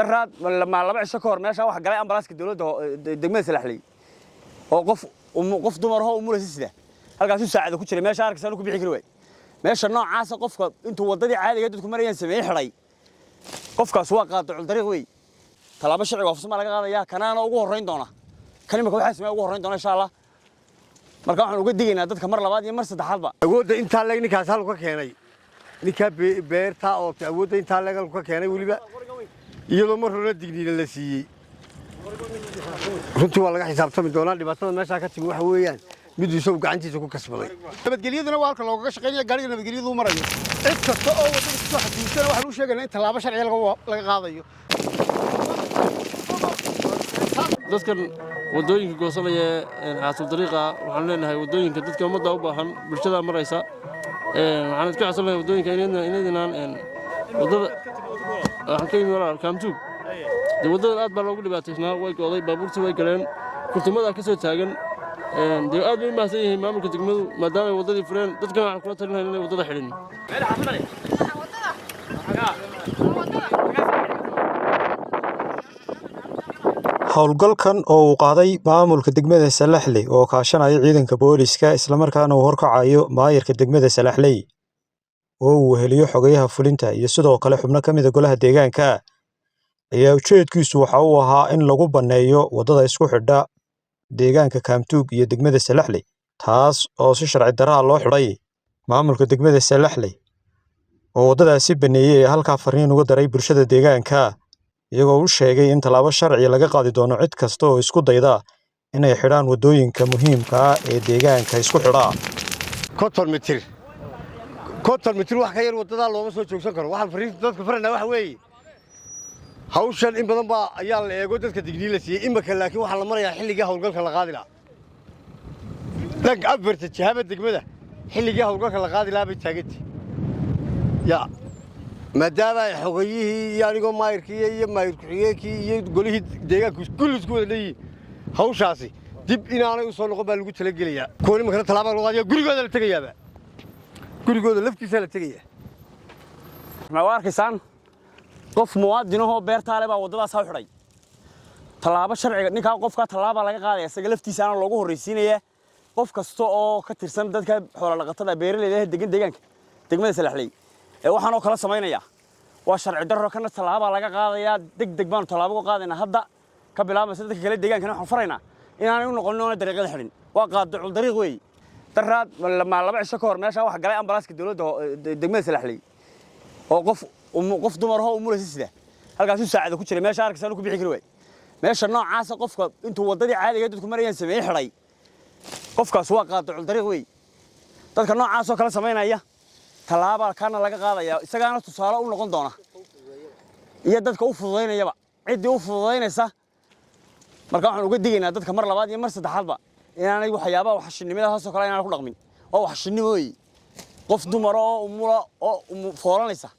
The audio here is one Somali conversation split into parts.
دراد لما لبع شكور ماشي واحد قال أمبلاسك الدولة دقمة سلاحلي أو قف دمر هو أمور سيسده هل قاسو ساعد كل ماشي أركز أنا كبيح كروي ماشي النوع عاصة قف أنتوا وضدي عادي قدكم مريان سمين حري قف كسواق قاطع الطريق وي طلاب الشرعي وفصل ما لقى هذا يا كان أنا أقول رين دونا كلمة كل حاسس ما أقول رين دونا إن شاء الله مركب إحنا وجد دينا دتك مرة بعد يمرس حلبة أقول أنت على إنك هسال وك كيني إنك بيرتا أو أقول أنت على إنك وك كيني ولي بقى يلو مرة دقني للسي runtii waa laga xisaabtami doonaa dhibaatada meesha ka timi waxa weeyaan mid isoo gacantiisa ku kasbaday nabadgelyaduna waa halka looga shaqeynaya gaariga nabadgelyadu marayo cid kasta oo wadada ku xadiisana waxa uu sheeganaa in talaabo sharci laga qaadayo dadkan wadooyinka goosanaya xaasib dariiqa waxaan leenahay wadooyinka dadka umada u baahan bulshada maraysa waxaan iska codsanayaa wadooyinka inaynan wadada waxaan ka yimid walaal kaamtuug wadada aad baa loogu dhibaataysnaa way gooday baabuurta way galeen kurtumada ka soo taagan aad bay u mahadsan yihiin maamulka degmadu maadaama ay wadadii fureen dadkan waxaan kula talinahay inay wadada xidhin howlgalkan oo uu qaaday maamulka degmada Salaxley oo kaashanaya ciidanka booliska isla markaana uu horkacayo maayirka degmada Salaxley oo uu heliyo xogayaha fulinta iyo sidoo kale xubno kamid ah golaha deegaanka ayaa ujeedkiisu waxa uu ahaa in lagu baneeyo wadada isku xidha deegaanka Kaamtuug iyo degmada Salaxley taas oo si sharci darro ah loo xidhay maamulka degmada Salaxley oo wadadaasi baneeyay halka fariin uga daray bulshada deegaanka iyagoo u sheegay in talaabo sharci laga qaadi doono cid kasta oo isku dayda inay xidhaan wadooyinka muhiimka ah ee deegaanka isku xidha konton mitir wax ka yar wadada looma soo joogsan karo waxaan fariin dadka farana wax weey hawshan in badan baa ayaa la eego dadka digniin la siiyay imaka laakiin waxa la marayaa xilliga hawlgalka la qaadi lahaa dag afarta jahaba degmada xilliga hawlgalka la qaadi lahaa bay taagantay ya maadaama xogayihii iyo anigoo maayirkii iyo maayir ku-xigeenkii iyo golihii deegaanku kulli isku wada leeyihiin hawshaasi dib inaanay u soo noqon baa lagu talagelayaa kuwa nimankana tallaabada loo qaadayaa gurigooda la tegayaaba gurigooda laftiisa la tegayaa ma arkaysaan qof muwaadin oo beertaale baa wadadaas u xidhay talaabo sharciga ninka qofka talaabo laga qaadaya isaga laftiisa aan loogu horeysiinaya qof kasta oo ka tirsan dadka xoolo dhaqatada beeraleyda deegaanka degmada Salaxley waxaan oo kala sameynaya waa sharci darro kana talaabo laga qaadaya degdeg baan talaabo u qaadayna hadda ka bilaabmaysa dadka kale deegaankana waxaan faraynaa inaan u noqono dariiqada xidhin waa qaadacul dariiq weey daraad lama laba shakor meesha wax galay ambalaaska dawladda degmada Salaxley oo qof dumar oo umur sida halkaas uu saacada ku jiray meesha aragsan ku bixi karo way meesha noocaas qofka intuu wadadii caadiga dadku marayaan sameeyay xidhay qofkaas waa qaadacul dariiq weey dadka noocaas oo kala sameynaya talaaba kana laga qaadaya isagaana tusaale u noqon doona iyo dadka u fududeynayaba cid u fududeynaysa marka waxaan uga digaynaa dadka mar labaad iyo mar saddexaadba inaanay waxyaabaha waxshinimada hoos oo kale inaan ku dhaqmin oo waxshinimooyi qof dumar oo umula oo foolanaysa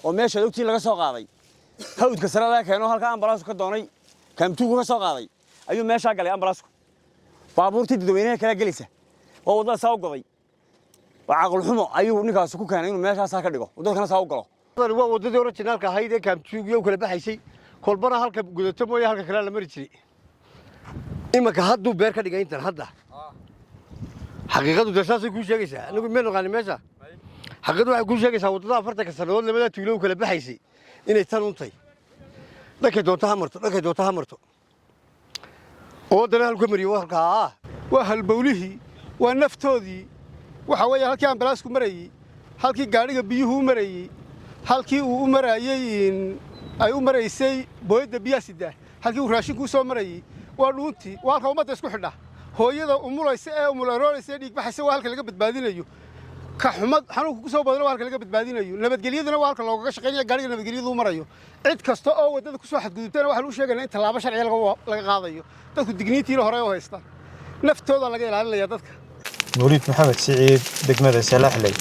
oo meesha dugtii laga soo qaaday hawdka sare laga keeno halka ambalaas ka doonay Kaamtuug ka soo qaaday ayuu meesha galay ambalaasku baabuurtii dadweynaha kala galaysa oo wadada soo goday وعقل حمو أيوه نكاس كوكان إنه ماشى ساكر دقو وده كنا ساوق له. هذا هو وده دورة جنال كهيدا كامتوج يوم كله بحيسي كل برا هالك قدرت مويا هالك كلام لمرتشري. إما كهدو بيرك دقين ترهدا. حقيقة دراسة كل شيء كذا. أنا قلت منو غني ماشى. حقيقة كل شيء كذا وتطلع فرتك السنوات لما تقولوا كله بحيسي. إنه يتنون طي. لكن دوتها مرتو. أو ده هالكمري وهالك وهالبوليه والنفتوذي. waxa weeye halkii ambalaasku marayay halkii gaariga biyuhu marayay halkii uu marayay ay u maraysay booyada biyaasida halkii uu raashinku soo marayay waa dhuuntii waa halka umada isku xidha hooyada umulaysa ee umularooleysa dhiig baxaysa waa halka laga badbaadinayo ka xumad xanuunku soo badalo waa halka laga badbaadinayo nabadgelyaduna waa halka looga shaqeynaya gaariga nabadgelyadu marayo cid kasta oo wadada ku soo xadgudubtana waxa uu sheeganaa in talaabo sharci laga qaadayo dadku digniintii hore oo haysta naftooda laga ilaalinaya dadka نوريد محمد سعيد دقمة سلاحلي